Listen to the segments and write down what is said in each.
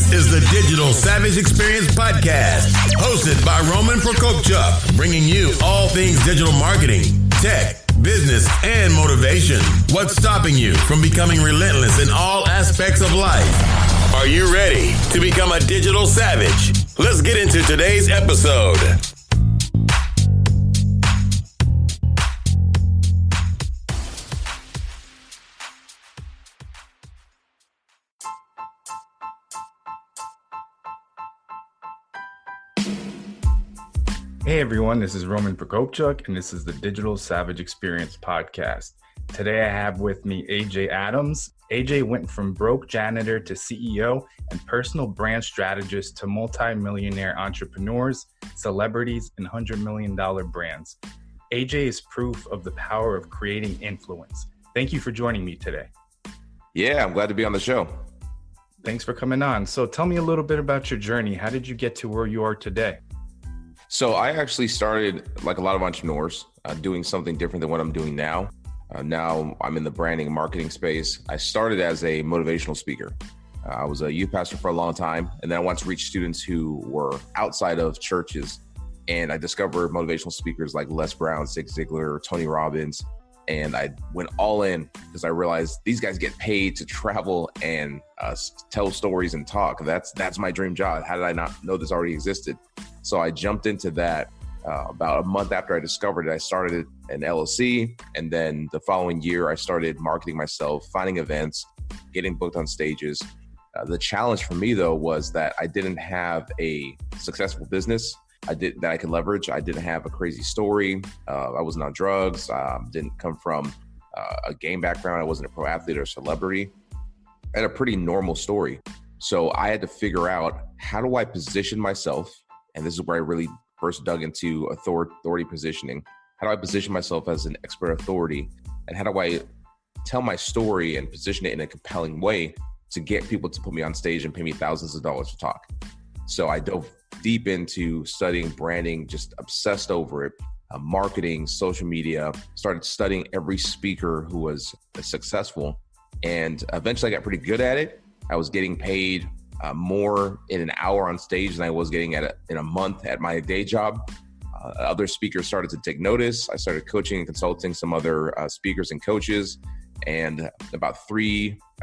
This is the Digital Savage Experience podcast, hosted by Prokopchuk, bringing you all things digital marketing, tech, business, and motivation. What's stopping you from becoming relentless in all aspects of life? Are you ready to become a digital savage? Let's get into today's episode. Hey everyone, this is Prokopchuk, and this is the Digital Savage Experience podcast. Today I have with me AJ Adams. AJ went from broke janitor to CEO and personal brand strategist to multi-millionaire entrepreneurs, celebrities, and $100 million brands. AJ is proof of the power of creating influence. Thank you for joining me today. Yeah, I'm glad to be on the show. Thanks for coming on. So tell me a little bit about your journey. How did you get to where you are today? So I actually started, like a lot of entrepreneurs, doing something different than what I'm doing now. Now I'm in the branding and marketing space. I started as a motivational speaker. I was a youth pastor for a long time, and then I wanted to reach students who were outside of churches. And I discovered motivational speakers like Les Brown, Zig Ziglar, Tony Robbins. And I went all in because I realized these guys get paid to travel and tell stories and talk. That's my dream job. How did I not know this already existed? So I jumped into that. About a month after I discovered it, I started an LLC. And then the following year, I started marketing myself, finding events, getting booked on stages. The challenge for me, though, was that I didn't have a successful business that I could leverage. I didn't have a crazy story. I wasn't on drugs. Didn't come from a game background. I wasn't a pro athlete or celebrity. I had a pretty normal story. So I had to figure out, how do I position myself? And this is where I really first dug into authority positioning. How do I position myself as an expert authority? And how do I tell my story and position it in a compelling way to get people to put me on stage and pay me thousands of dollars to talk? So I dove deep into studying branding, just obsessed over it, marketing, social media, started studying every speaker who was successful. And eventually I got pretty good at it. I was getting paid more in an hour on stage than I was getting in a month at my day job. Other speakers started to take notice. I started coaching and consulting some other speakers and coaches. And about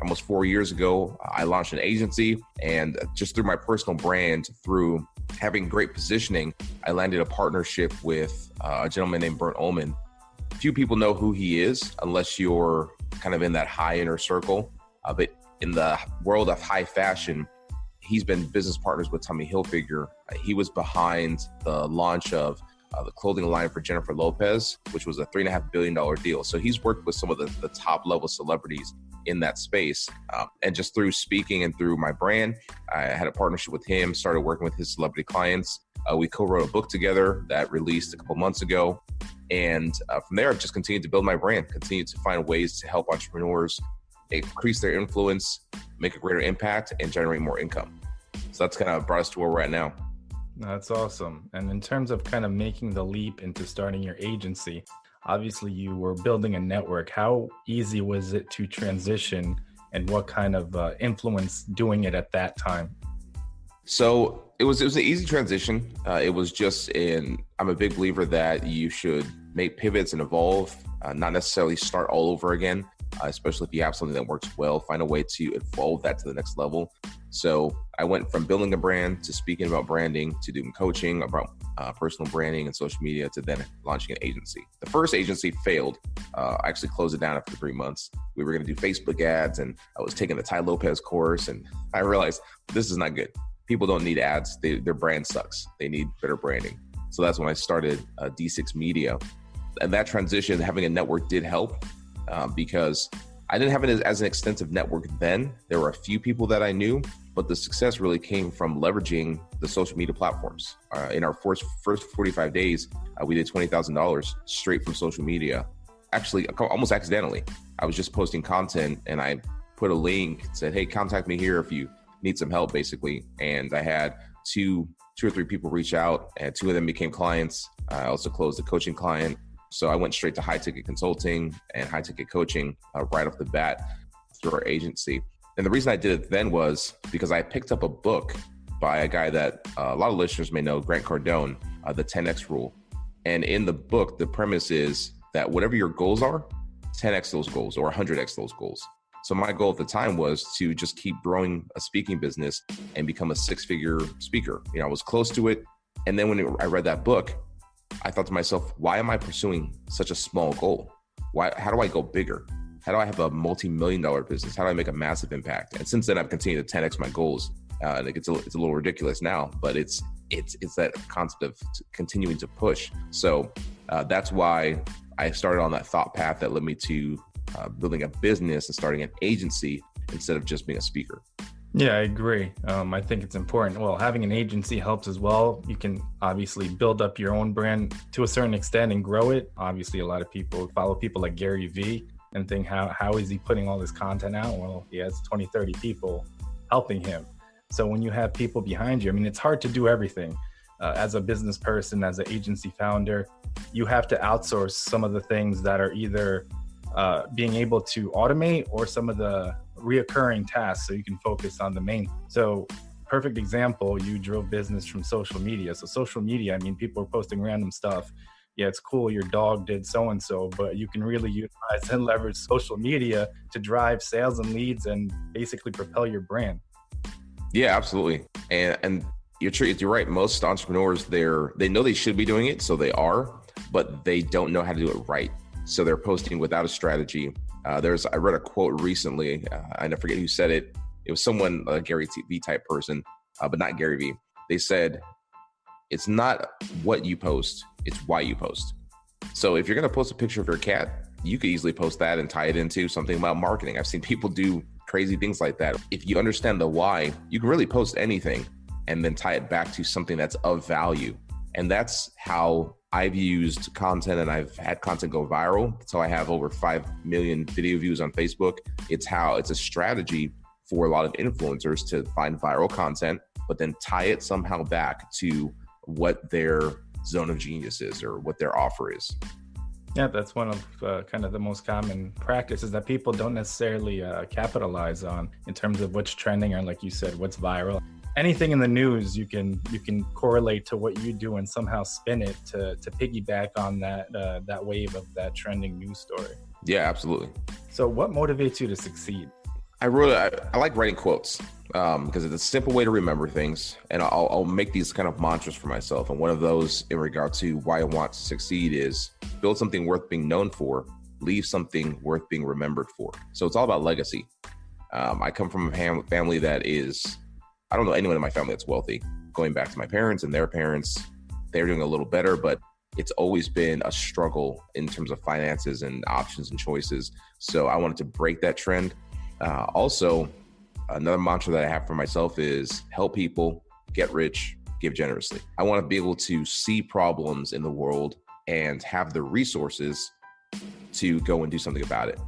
almost 4 years ago, I launched an agency. And just through my personal brand, through having great positioning, I landed a partnership with a gentleman named Brand Domination. Few people know who he is unless you're kind of in that high inner circle. But in the world of high fashion, he's been business partners with Tommy Hilfiger. He was behind the launch of the clothing line for Jennifer Lopez, which was a $3.5 billion deal. So he's worked with some of the top level celebrities in that space. And just through speaking and through my brand, I had a partnership with him, started working with his celebrity clients. We co-wrote a book together that released a couple months ago. And from there, I've just continued to build my brand, continued to find ways to help entrepreneurs increase their influence, make a greater impact, and generate more income. So that's kind of brought us to where we're at now. That's awesome. And in terms of kind of making the leap into starting your agency, obviously you were building a network. How easy was it to transition, and what kind of influence doing it at that time? So it was an easy transition. It was I'm a big believer that you should make pivots and evolve, not necessarily start all over again. Especially if you have something that works well, find a way to evolve that to the next level. So I went from building a brand to speaking about branding to doing coaching about personal branding and social media to then launching an agency. The first agency failed. I actually closed it down after 3 months. We were going to do Facebook ads, and I was taking the Ty Lopez course, and I realized this is not good. People don't need ads. Their brand sucks. They need better branding. So that's when I started D6 Media. And that transition, having a network did help. Because I didn't have it as an extensive network then. There were a few people that I knew, but the success really came from leveraging the social media platforms. In our first 45 days, we did $20,000 straight from social media. Actually, almost accidentally. I was just posting content and I put a link, said, hey, contact me here if you need some help, basically. And I had two or three people reach out, and 2 of them became clients. I also closed a coaching client. So I went straight to high ticket consulting and high ticket coaching right off the bat through our agency. And the reason I did it then was because I picked up a book by a guy that a lot of listeners may know, Grant Cardone, the 10X Rule. And in the book, the premise is that whatever your goals are, 10X those goals or 100X those goals. So my goal at the time was to just keep growing a speaking business and become a six-figure speaker. I was close to it. And then when I read that book, I thought to myself, why am I pursuing such a small goal? How do I go bigger? How do I have a multi-million-dollar business? How do I make a massive impact? And since then, I've continued to 10X my goals. And it's a little ridiculous now, but it's that concept of continuing to push. So that's why I started on that thought path that led me to building a business and starting an agency instead of just being a speaker. Yeah, I agree. I think it's important. Well, having an agency helps as well. You can obviously build up your own brand to a certain extent and grow it. Obviously, a lot of people follow people like Gary Vee and think, how is he putting all this content out? Well, he has 20, 30 people helping him. So when you have people behind you, it's hard to do everything. As a business person, as an agency founder, you have to outsource some of the things that are either being able to automate or some of the reoccurring tasks so you can focus on the main. So perfect example, you drove business from social media. So social media, people are posting random stuff. Yeah, it's cool, your dog did so-and-so, but you can really utilize and leverage social media to drive sales and leads and basically propel your brand. Yeah, absolutely. And you're right. Most entrepreneurs, they know they should be doing it, so they are, but they don't know how to do it right. So they're posting without a strategy. I read a quote recently. I forget who said it. It was someone, a Gary Vee type person, but not Gary Vee. They said, it's not what you post, it's why you post. So if you're going to post a picture of your cat, you could easily post that and tie it into something about marketing. I've seen people do crazy things like that. If you understand the why, you can really post anything and then tie it back to something that's of value. And that's how I've used content, and I've had content go viral. So I have over 5 million video views on Facebook. It's a strategy for a lot of influencers to find viral content, but then tie it somehow back to what their zone of genius is or what their offer is. Yeah, that's one of kind of the most common practices that people don't necessarily capitalize on in terms of what's trending or, like you said, what's viral. Anything in the news, you can correlate to what you do and somehow spin it to piggyback on that wave of that trending news story. Yeah, absolutely. So what motivates you to succeed? I like writing quotes because it's a simple way to remember things, and I'll make these kind of mantras for myself. And one of those in regard to why I want to succeed is build something worth being known for, leave something worth being remembered for. So it's all about legacy. I come from a family that is, I don't know anyone in my family that's wealthy. Going back to my parents and their parents, they're doing a little better, but it's always been a struggle in terms of finances and options and choices. So I wanted to break that trend. Also, another mantra that I have for myself is help people, get rich, give generously. I want to be able to see problems in the world and have the resources to go and do something about it,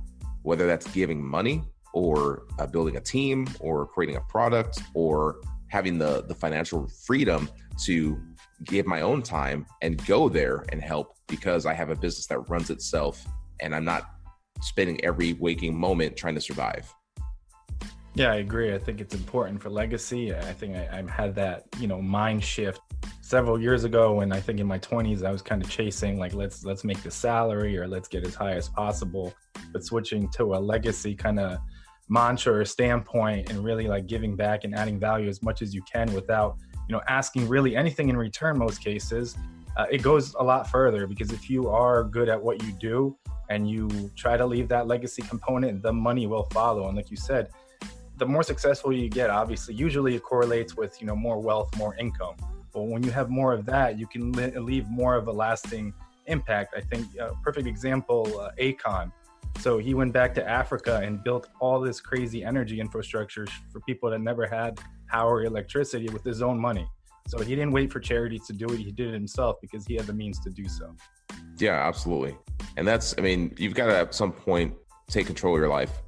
whether that's giving money or building a team or creating a product or having the financial freedom to give my own time and go there and help because I have a business that runs itself and I'm not spending every waking moment trying to survive. Yeah, I agree. I think it's important for legacy. I think I had that, mind shift several years ago when I think in my 20s, I was kind of chasing like, let's make the salary or let's get as high as possible, but switching to a legacy kind of mantra or standpoint and really like giving back and adding value as much as you can without, asking really anything in return. Most cases, it goes a lot further because if you are good at what you do and you try to leave that legacy component, the money will follow. And like you said, the more successful you get, obviously, usually it correlates with, more wealth, more income. But when you have more of that, you can leave more of a lasting impact. I think a perfect example, Akon. So he went back to Africa and built all this crazy energy infrastructure for people that never had power or electricity with his own money. So he didn't wait for charities to do it. He did it himself because he had the means to do so. Yeah, absolutely. And you've got to at some point take control of your life.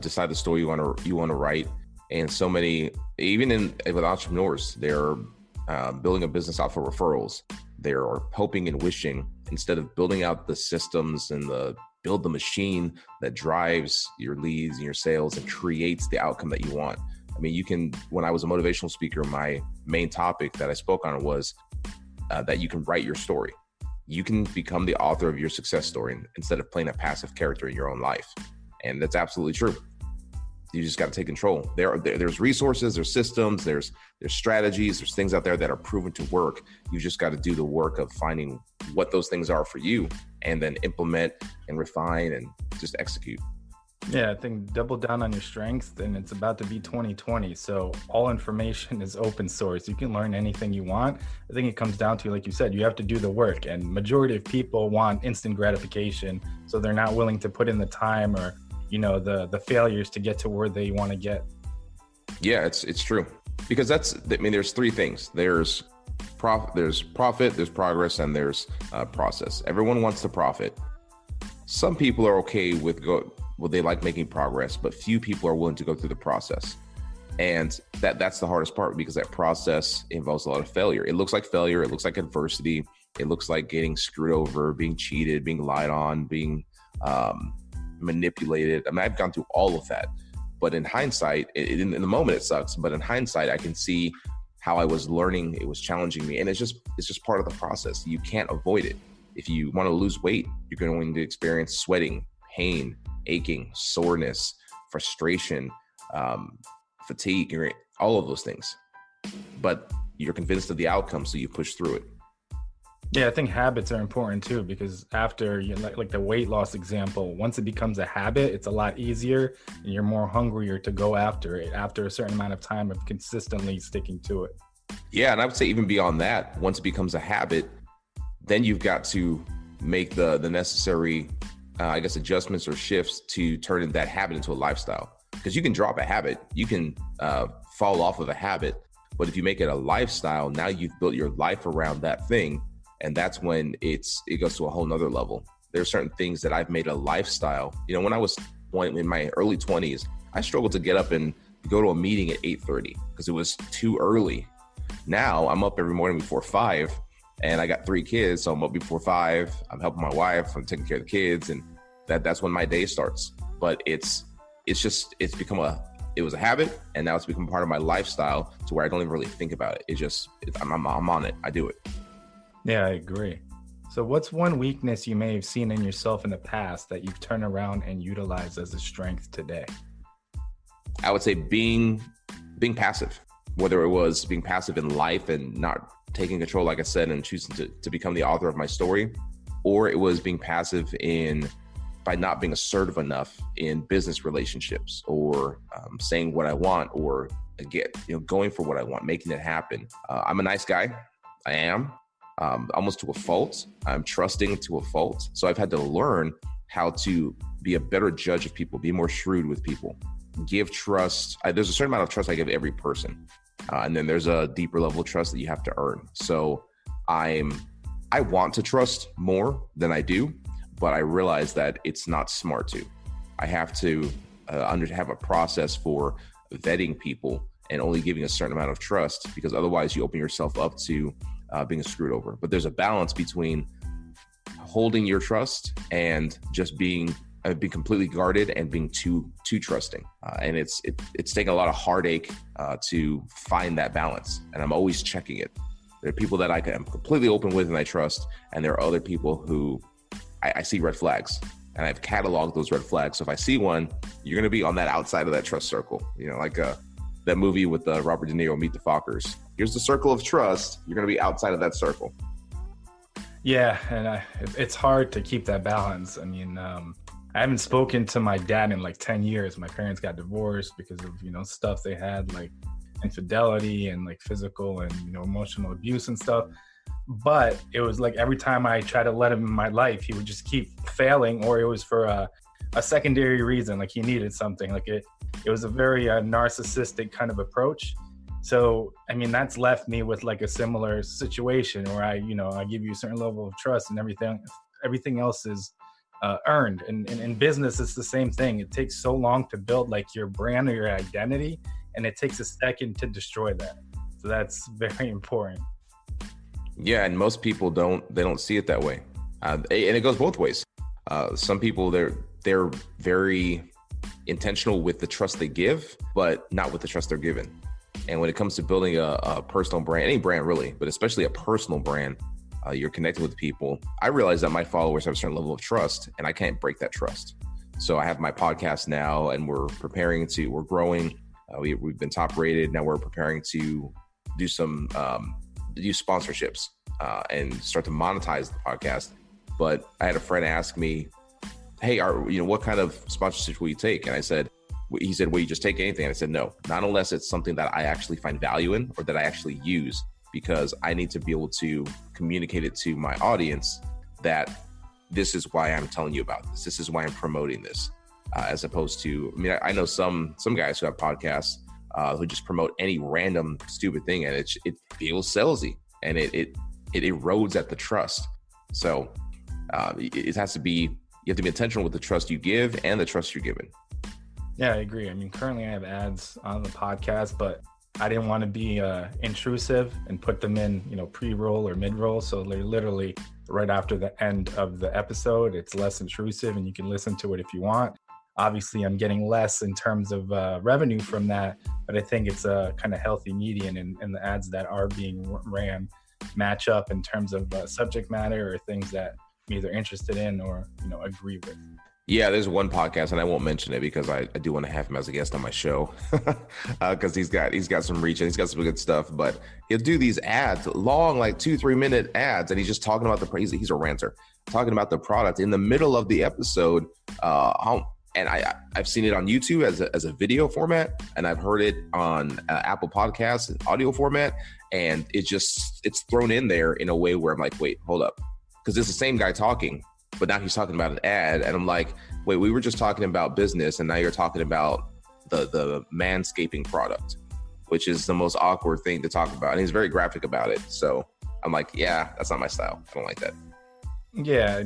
Decide the story you want to write, and so many, even with entrepreneurs, they're building a business off of referrals. They're hoping and wishing instead of building out the systems and the build the machine that drives your leads and your sales and creates the outcome that you want. I mean, when I was a motivational speaker, my main topic that I spoke on was that you can write your story. You can become the author of your success story instead of playing a passive character in your own life. And that's absolutely true. You just got to take control. There's resources, there's systems, there's strategies, there's things out there that are proven to work. You just got to do the work of finding what those things are for you and then implement and refine and just execute. Yeah, I think double down on your strengths, and it's about to be 2020. So all information is open source. You can learn anything you want. I think it comes down to, like you said, you have to do the work, and majority of people want instant gratification. So they're not willing to put in the time or, the failures to get to where they want to get. Yeah, it's true. Because there's three things. There's profit, there's progress, and there's process. Everyone wants to profit. Some people are okay with they like making progress, but few people are willing to go through the process. And that's the hardest part, because that process involves a lot of failure. It looks like failure. It looks like adversity. It looks like getting screwed over, being cheated, being lied on, being manipulated. I mean, I've gone through all of that. But in hindsight, in the moment it sucks, but in hindsight, I can see how I was learning. It was challenging me. And it's just part of the process. You can't avoid it. If you want to lose weight, you're going to experience sweating, pain, aching, soreness, frustration, fatigue, all of those things. But you're convinced of the outcome, so you push through it. Yeah, I think habits are important too, because after, like the weight loss example, once it becomes a habit, it's a lot easier and you're more hungrier to go after it after a certain amount of time of consistently sticking to it. Yeah, and I would say even beyond that, once it becomes a habit, then you've got to make the necessary adjustments or shifts to turn that habit into a lifestyle. Because you can drop a habit, you can fall off of a habit, but if you make it a lifestyle, now you've built your life around that thing, and that's when it goes to a whole nother level. There are certain things that I've made a lifestyle. When I was in my early 20s, I struggled to get up and go to a meeting at 8:30 because it was too early. Now I'm up every morning before 5. And I got 3 kids, so I'm up before 5. I'm helping my wife. I'm taking care of the kids, and that's when my day starts. But it was a habit, and now it's become part of my lifestyle to where I don't even really think about it. I'm on it. I do it. Yeah, I agree. So what's one weakness you may have seen in yourself in the past that you've turned around and utilized as a strength today? I would say being passive, whether it was being passive in life and not taking control, like I said, and choosing to become the author of my story, or it was being passive by not being assertive enough in business relationships, or saying what I want, or going for what I want, making it happen. I'm a nice guy. I am almost to a fault. I'm trusting to a fault. So I've had to learn how to be a better judge of people, be more shrewd with people, give trust. There's a certain amount of trust I give every person. And then there's a deeper level of trust that you have to earn. So I want to trust more than I do, but I realize that it's not smart to. I have to have a process for vetting people and only giving a certain amount of trust, because otherwise you open yourself up to being screwed over. But there's a balance between holding your trust and just being completely guarded and being too trusting. And it's taken a lot of heartache to find that balance. And I'm always checking it. There are people that I'm completely open with and I trust. And there are other people who I see red flags, and I've cataloged those red flags. So if I see one, you're going to be on that outside of that trust circle. Like that movie with Robert De Niro, Meet the Fockers. Here's the circle of trust. You're going to be outside of that circle. Yeah. And it's hard to keep that balance. I mean, I haven't spoken to my dad in like 10 years. My parents got divorced because of, stuff they had, like infidelity and like physical and, emotional abuse and stuff. But it was like every time I tried to let him in my life, he would just keep failing, or it was for a secondary reason. Like he needed something. Like it was a very narcissistic kind of approach. So, I mean, that's left me with like a similar situation where I give you a certain level of trust, and everything else is earned. And in business, it's the same thing. It takes so long to build like your brand or your identity, and it takes a second to destroy that. So that's very important. Yeah, and most people don't see it that way. And it goes both ways. Some people, they're very intentional with the trust they give, but not with the trust they're given. And when it comes to building a personal brand, any brand really, but especially a personal brand, you're connecting with people. I realize that my followers have a certain level of trust and I can't break that trust. So I have my podcast now and we're growing. We've been top rated. Now we're preparing to do some sponsorships and start to monetize the podcast. But I had a friend ask me, hey, what kind of sponsorships will you take? And he said, will you just take anything? And I said, no, not unless it's something that I actually find value in or that I actually use, because I need to be able to communicate it to my audience that this is why I'm telling you about this. This is why I'm promoting this, as opposed to, I know some guys who have podcasts who just promote any random stupid thing, and it feels salesy and it erodes at the trust. So it has to be, you have to be intentional with the trust you give and the trust you're given. Yeah, I agree. Currently I have ads on the podcast, but I didn't want to be intrusive and put them in, pre-roll or mid-roll. So they're literally right after the end of the episode. It's less intrusive and you can listen to it if you want. Obviously, I'm getting less in terms of revenue from that, but I think it's a kind of healthy median, and the ads that are being ran match up in terms of subject matter or things that I'm either interested in or, agree with. Yeah, there's one podcast, and I won't mention it because I do want to have him as a guest on my show because he's got some reach and he's got some good stuff. But he'll do these ads, long, like 2-3 minute ads, and he's just talking about he's a ranter, talking about the product in the middle of the episode. And I've seen it on YouTube as a video format, and I've heard it on Apple Podcasts audio format, and it's thrown in there in a way where I'm like, wait, hold up, because it's the same guy talking. But now he's talking about an ad, and I'm like, wait, we were just talking about business, and now you're talking about the manscaping product, which is the most awkward thing to talk about. And he's very graphic about it. So I'm like, yeah, that's not my style. I don't like that. Yeah,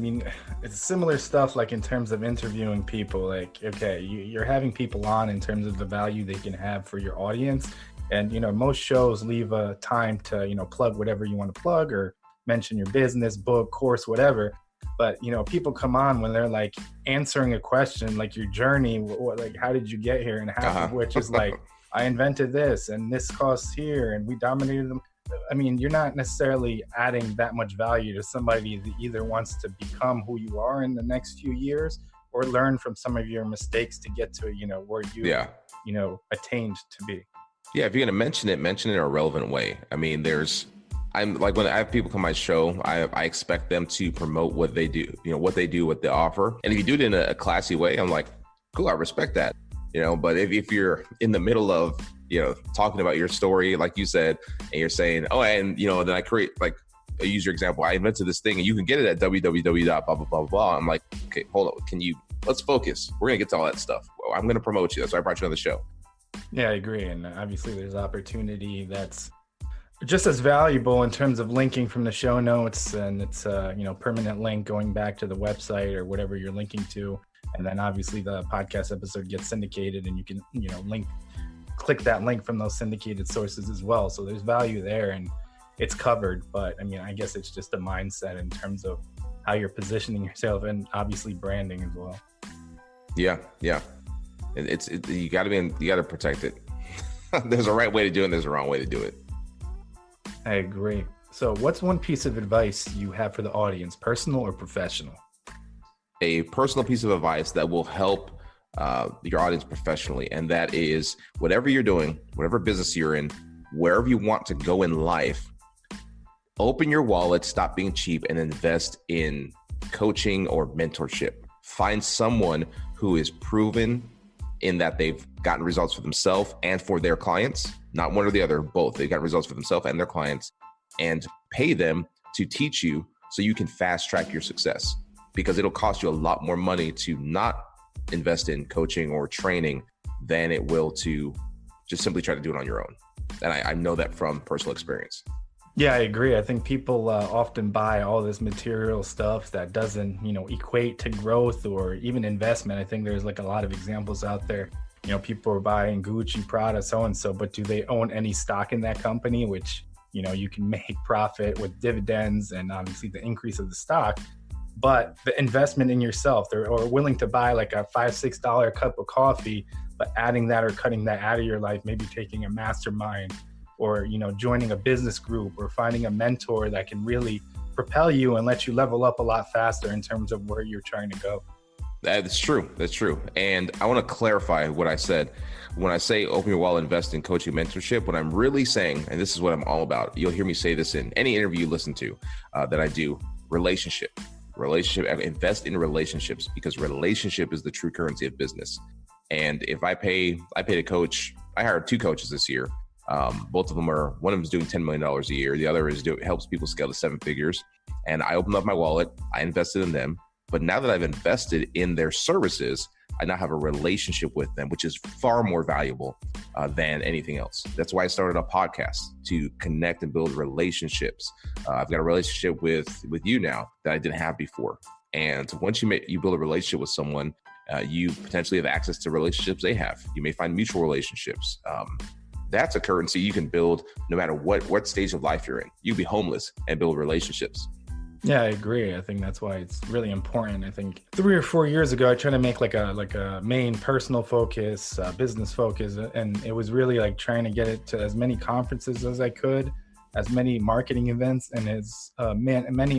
it's similar stuff like in terms of interviewing people. Like, okay, you're having people on in terms of the value they can have for your audience. And, most shows leave a time to, plug whatever you want to plug or mention your business, book, course, whatever. But, people come on when they're like answering a question, like your journey, like how did you get here? And half of which is like, I invented this and this costs here and we dominated them. You're not necessarily adding that much value to somebody that either wants to become who you are in the next few years or learn from some of your mistakes to get to, where you, attained to be. Yeah, if you're going to mention it in a relevant way. I'm like, when I have people come on my show, I expect them to promote what they do, what they offer. And if you do it in a classy way, I'm like, cool, I respect that, but if you're in the middle of, talking about your story, like you said, and you're saying, oh, and, then I create, like, I use your example, I invented this thing and you can get it at www.blah. I'm like, okay, hold on. Let's focus. We're going to get to all that stuff. Well, I'm going to promote you. That's why I brought you on the show. Yeah, I agree. And obviously there's opportunity that's just as valuable in terms of linking from the show notes, and it's permanent link going back to the website or whatever you're linking to. And then obviously the podcast episode gets syndicated and you can, click that link from those syndicated sources as well. So there's value there and it's covered. But I guess it's just a mindset in terms of how you're positioning yourself and obviously branding as well. Yeah. You got to protect it. There's a right way to do it and there's a wrong way to do it. I agree. So what's one piece of advice you have for the audience, personal or professional? A personal piece of advice that will help your audience professionally. And that is, whatever you're doing, whatever business you're in, wherever you want to go in life, open your wallet, stop being cheap, and invest in coaching or mentorship. Find someone who is proven in that they've gotten results for themselves and for their clients, not one or the other, both. They've got results for themselves and their clients, and pay them to teach you so you can fast track your success, because it'll cost you a lot more money to not invest in coaching or training than it will to just simply try to do it on your own. And I know that from personal experience. Yeah, I agree. I think people often buy all this material stuff that doesn't, equate to growth or even investment. I think there's like a lot of examples out there. People are buying Gucci, Prada, so-and-so, but do they own any stock in that company, which, you can make profit with dividends and obviously the increase of the stock. but the investment in yourself, or willing to buy like a $5-6 cup of coffee, but adding that or cutting that out of your life, maybe taking a mastermind, or, you know, joining a business group, or finding a mentor that can really propel you and let you level up a lot faster in terms of where you're trying to go. That's true. That's true. And I want to clarify what I said. When I say open your wallet, invest in coaching, mentorship, what I'm really saying, and this is what I'm all about, you'll hear me say this in any interview you listen to that I do, relationship, invest in relationships, because relationship is the true currency of business. And if I paid a coach, I hired 2 coaches this year. Both of them one of them is doing $10 million a year. The other helps people scale to 7 figures. And I opened up my wallet, I invested in them. But now that I've invested in their services, I now have a relationship with them, which is far more valuable than anything else. That's why I started a podcast, to connect and build relationships. I've got a relationship with you now that I didn't have before. And once you build a relationship with someone, you potentially have access to relationships they have. You may find mutual relationships. That's a currency you can build no matter what stage of life you're in. You can be homeless and build relationships. Yeah, I agree. I think that's why it's really important. I think 3 or 4 years ago, I tried to make like a main personal focus, business focus. And it was really like trying to get it to as many conferences as I could, as many marketing events, and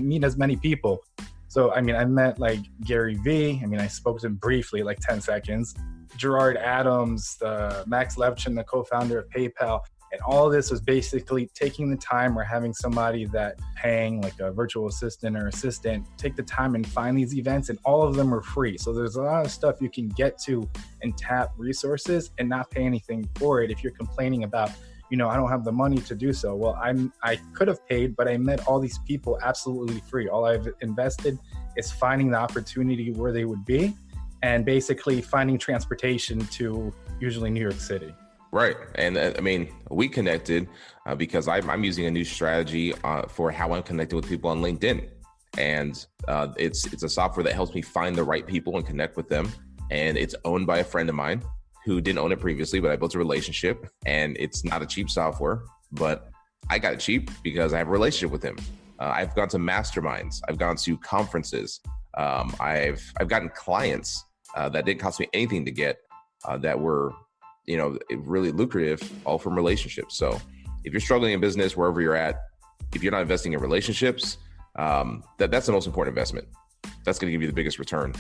meet as many people. So, I mean, I met like Gary Vee. I mean, I spoke to him briefly, like 10 seconds. Gerard Adams, Max Levchin, the co-founder of PayPal. And all of this was basically taking the time, or having somebody that paying like a virtual assistant or assistant, take the time and find these events, and all of them are free. So there's a lot of stuff you can get to and tap resources and not pay anything for it. If you're complaining about, you know, I don't have the money to do so. Well, I could have paid, but I met all these people absolutely free. All I've invested is finding the opportunity where they would be, and basically finding transportation to usually New York City. Right. And I mean, we connected because I'm using a new strategy for how I'm connected with people on LinkedIn. And it's a software that helps me find the right people and connect with them. And it's owned by a friend of mine who didn't own it previously, but I built a relationship. And it's not a cheap software, but I got it cheap because I have a relationship with him. I've gone to masterminds. I've gone to conferences. I've gotten clients that didn't cost me anything to get that were, you know, really lucrative, all from relationships. So if you're struggling in business, wherever you're at, if you're not investing in relationships, that's the most important investment. That's going to give you the biggest return.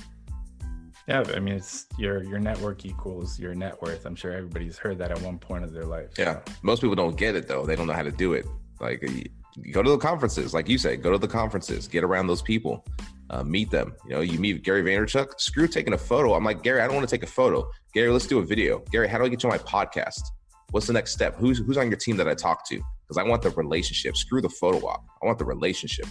Yeah, I mean, it's your network equals your net worth. I'm sure everybody's heard that at one point of their life. Yeah, most people don't get it though. They don't know how to do it. Like, you go to the conferences, like you say, go to the conferences, get around those people. Meet them. You know, you meet Gary Vaynerchuk, screw taking a photo. I'm like, Gary, I don't want to take a photo. Gary, let's do a video. Gary, how do I get you on my podcast? What's the next step? Who's on your team that I talk to? Because I want the relationship. Screw the photo op. I want the relationship.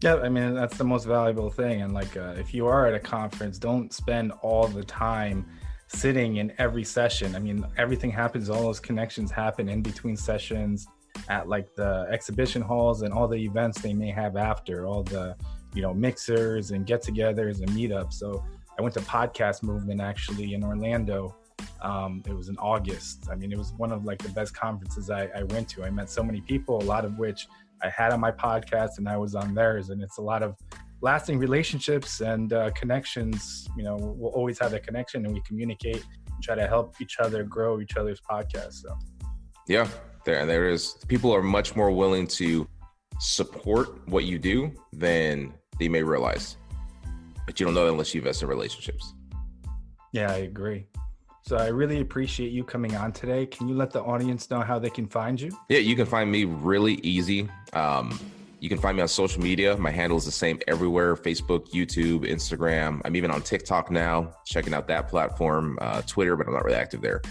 Yeah, I mean, that's the most valuable thing. And like, if you are at a conference, don't spend all the time sitting in every session. I mean, everything happens. All those connections happen in between sessions, at like the exhibition halls and all the events they may have after, all the, you know, mixers and get-togethers and meetups. So I went to Podcast Movement actually in Orlando. It was in August. I mean, it was one of like the best conferences I went to. I met so many people, a lot of which I had on my podcast and I was on theirs. And it's a lot of lasting relationships and connections. You know, we'll always have that connection, and we communicate and try to help each other grow each other's podcasts. So yeah, there is. People are much more willing to support what you do than they may realize, but you don't know that unless you invest in relationships. Yeah, I agree. So I really appreciate you coming on today. Can you let the audience know how they can find you? Yeah, you can find me really easy. You can find me on social media. My handle is the same everywhere: Facebook, YouTube, Instagram. I'm even on TikTok now, checking out that platform, Twitter, but I'm not really active there.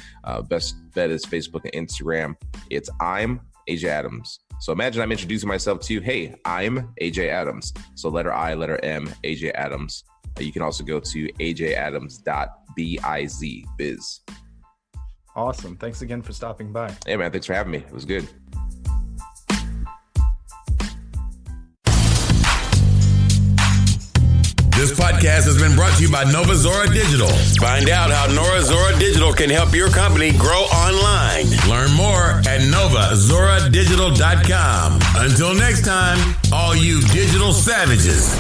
Best bet is Facebook and Instagram. It's I'm AJ Adams. So imagine I'm introducing myself to you. Hey, I'm AJ Adams. So letter I, letter M, AJ Adams. You can also go to ajadams.biz. Awesome. Thanks again for stopping by. Hey, man. Thanks for having me. It was good. This podcast has been brought to you by Nova Zora Digital. Find out how Nova Zora Digital can help your company grow online. Learn more at novazoradigital.com. Until next time, all you digital savages.